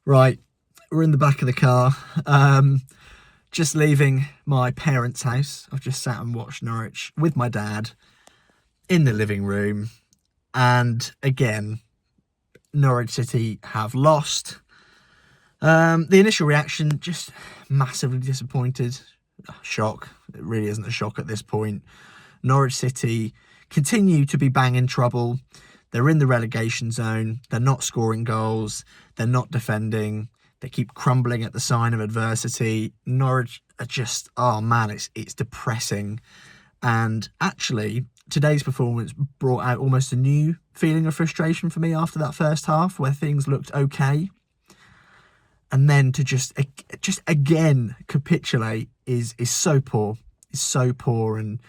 Right, we're in the back of the car, just leaving my parents' house. I've just sat and watched Norwich with my dad in the living room, and again, Norwich City have lost. The initial reaction, just massively disappointed. Shock. It really isn't a shock at this point. Norwich City continue to be banging trouble. They're in the relegation zone. They're not scoring goals. They're not defending. They keep crumbling at the sign of adversity. Norwich are just, oh man, it's depressing. And actually, today's performance brought out almost a new feeling of frustration for me after that first half, where things looked okay. And then to just again capitulate is so poor. It's so poor, and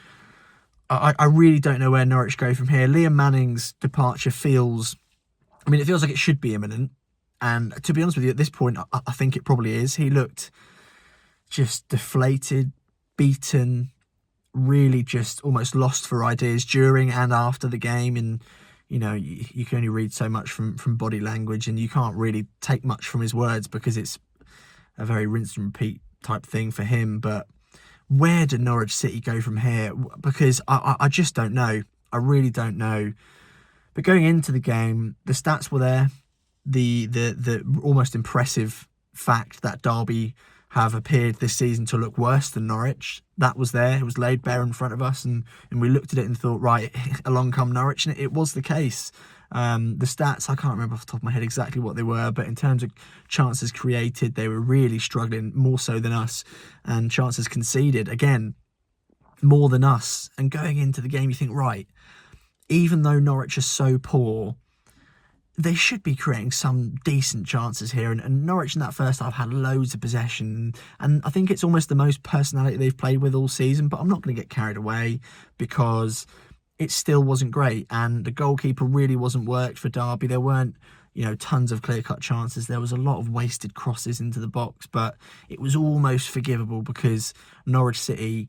I really don't know where Norwich go from here. Liam Manning's departure feels like it should be imminent. And to be honest with you, at this point, I think it probably is. He looked just deflated, beaten, really just almost lost for ideas during and after the game. And, you know, you can only read so much from body language, and you can't really take much from his words because it's a very rinse and repeat type thing for him. But where do Norwich City go from here? Because I just don't know. I really don't know. But going into the game, the stats were there. The almost impressive fact that Derby have appeared this season to look worse than Norwich, that was there. It was laid bare in front of us, and we looked at it and thought, right, along come Norwich, and it was the case. The stats, I can't remember off the top of my head exactly what they were, but in terms of chances created, they were really struggling, more so than us, and chances conceded, again, more than us. And going into the game, you think, right, even though Norwich are so poor, they should be creating some decent chances here. And Norwich in that first half had loads of possession. And I think it's almost the most personality they've played with all season. But I'm not going to get carried away because it still wasn't great. And the goalkeeper really wasn't worked for Derby. There weren't, tons of clear-cut chances. There was a lot of wasted crosses into the box. But it was almost forgivable because Norwich City,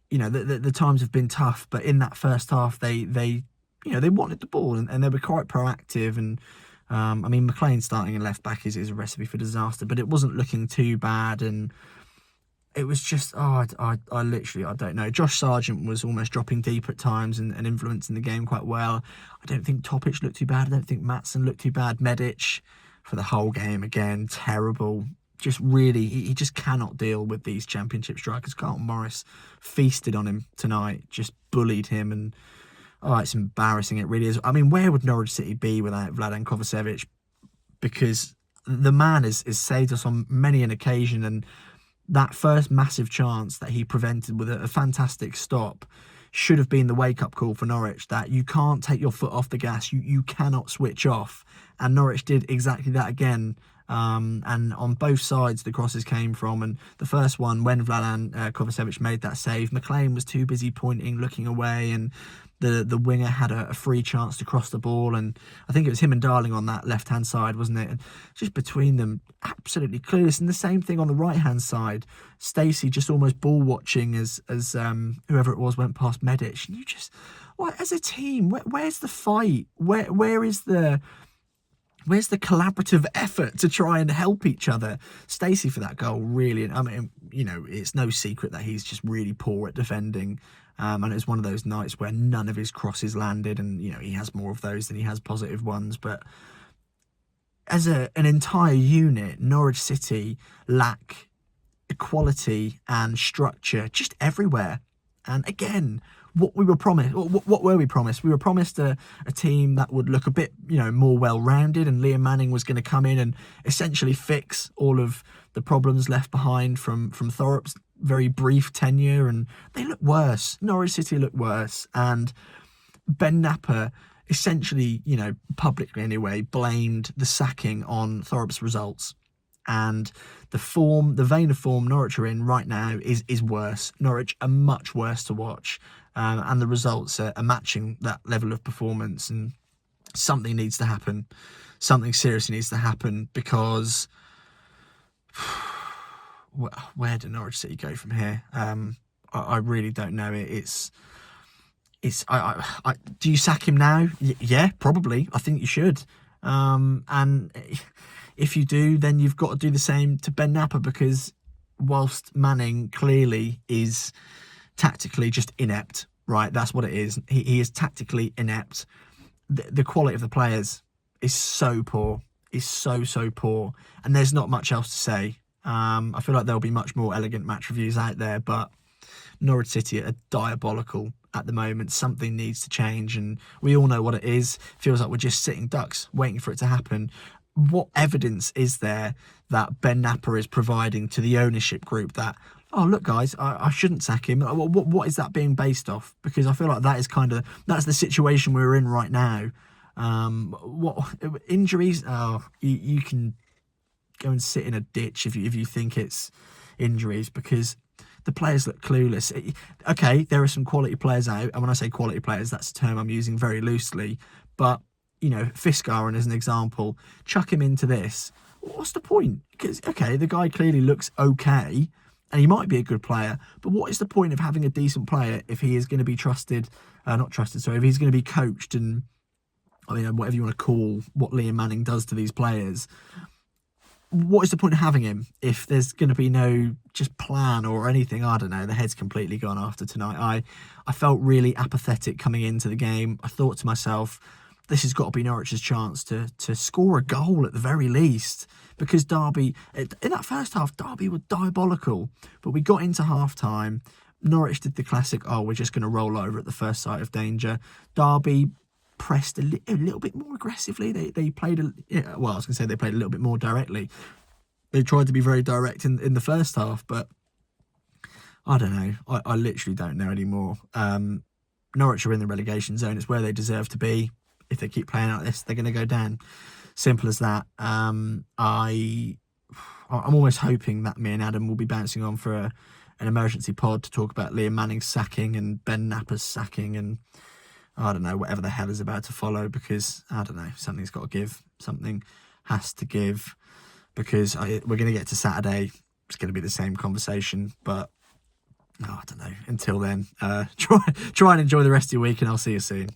the times have been tough. But in that first half, they wanted the ball and they were quite proactive. And McLean starting in left back is a recipe for disaster, but it wasn't looking too bad. And it was just, I don't know. Josh Sargent was almost dropping deep at times and influencing the game quite well. I don't think Topic looked too bad. I don't think Maatsen looked too bad. Medic for the whole game, again, terrible. Just really, he just cannot deal with these championship strikers. Carlton Morris feasted on him tonight, just bullied him, and it's embarrassing. It really is. I mean, where would Norwich City be without Vladan Kovacevic? Because the man has saved us on many an occasion, and that first massive chance that he prevented with a fantastic stop should have been the wake-up call for Norwich, that you can't take your foot off the gas. You cannot switch off. And Norwich did exactly that again. And on both sides the crosses came from, and the first one, when Vladan Kovacevic made that save, McLean was too busy pointing, looking away, and the winger had a free chance to cross the ball, and I think it was him and Darling on that left-hand side, wasn't it? And just between them, absolutely clueless. And the same thing on the right-hand side, Stacey just almost ball-watching as whoever it was went past Medic. And you just, as a team, where's the fight? Where's the collaborative effort to try and help each other? Stacey for that goal, really. I mean, it's no secret that he's just really poor at defending. And it was one of those nights where none of his crosses landed, and, he has more of those than he has positive ones. But as an entire unit, Norwich City lack equality and structure just everywhere. And again, what were we promised? We were promised a team that would look a bit, more well-rounded, and Liam Manning was going to come in and essentially fix all of the problems left behind from Thorpe's very brief tenure, and they look worse. Norwich City look worse, and Ben Napper essentially, publicly anyway, blamed the sacking on Thorpe's results. And the vein of form Norwich are in right now is worse. Norwich are much worse to watch. And the results are matching that level of performance. And something needs to happen. Something seriously needs to happen, because where do Norwich City go from here? I really don't know. Do you sack him now? Yeah, probably. I think you should. And if you do, then you've got to do the same to Ben Napper, because whilst Manning clearly is tactically just inept, right? That's what it is. He is tactically inept. The quality of the players is so poor. Is so poor. And there's not much else to say. I feel like there'll be much more elegant match reviews out there, but Norwich City are diabolical at the moment. Something needs to change, and we all know what it is. Feels like we're just sitting ducks waiting for it to happen. What evidence is there that Ben Napper is providing to the ownership group that, oh, look, guys, I shouldn't sack him? What is that being based off? Because I feel like that's the situation we're in right now. What injuries? Oh, you can go and sit in a ditch if you think it's injuries, because the players look clueless. Okay, there are some quality players out, and when I say quality players, that's a term I'm using very loosely. But, you know, Fiskaren as an example, chuck him into this. What's the point? Because, okay, the guy clearly looks okay, and he might be a good player, but what is the point of having a decent player if he is going to be if he's going to be coached and, I mean, whatever you want to call what Liam Manning does to these players? What is the point of having him if there's going to be no just plan or anything? I don't know. The head's completely gone after tonight. I felt really apathetic coming into the game. I thought to myself, this has got to be Norwich's chance to score a goal at the very least, because Derby, in that first half, Derby were diabolical. But we got into half-time. Norwich did the classic, oh, we're just going to roll over at the first sight of danger. Derby pressed a little bit more aggressively. They played they played a little bit more directly. They tried to be very direct in the first half, but I don't know. I literally don't know anymore. Norwich are in the relegation zone. It's where they deserve to be. If they keep playing like this, they're going to go down. Simple as that. I'm almost hoping that me and Adam will be bouncing on for an emergency pod to talk about Liam Manning's sacking and Ben Napper's sacking and, I don't know, whatever the hell is about to follow, because, I don't know, something's got to give. Something has to give, because we're going to get to Saturday. It's going to be the same conversation, but, I don't know. Until then, try and enjoy the rest of your week, and I'll see you soon.